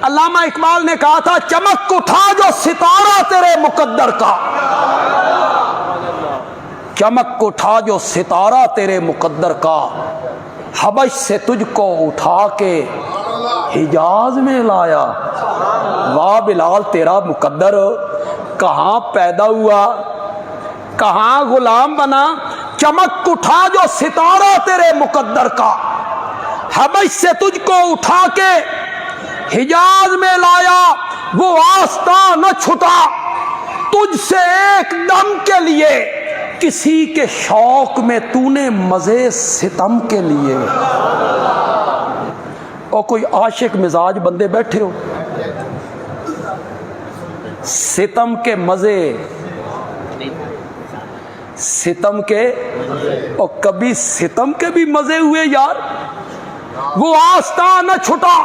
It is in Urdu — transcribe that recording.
علامہ اقبال نے کہا تھا چمک اٹھا جو ستارہ تیرے مقدر کا، چمک اٹھا جو ستارہ تیرے مقدر کا، حبش سے تجھ کو اٹھا کے حجاز میں لایا۔ واہ بلال تیرا مقدر کہاں پیدا ہوا، کہاں غلام بنا؟ چمک اٹھا جو ستارہ تیرے مقدر کا، حبش سے تجھ کو اٹھا کے حجاز میں لایا۔ وہ آستاں نہ چھٹا تجھ سے ایک دم کے لیے، کسی کے شوق میں تو نے مزے ستم کے لیے۔ اور کوئی عاشق مزاج بندے بیٹھے ہو، ستم کے مزے، ستم کے، اور کبھی ستم کے بھی مزے ہوئے یار۔ وہ آستاں نہ چھٹا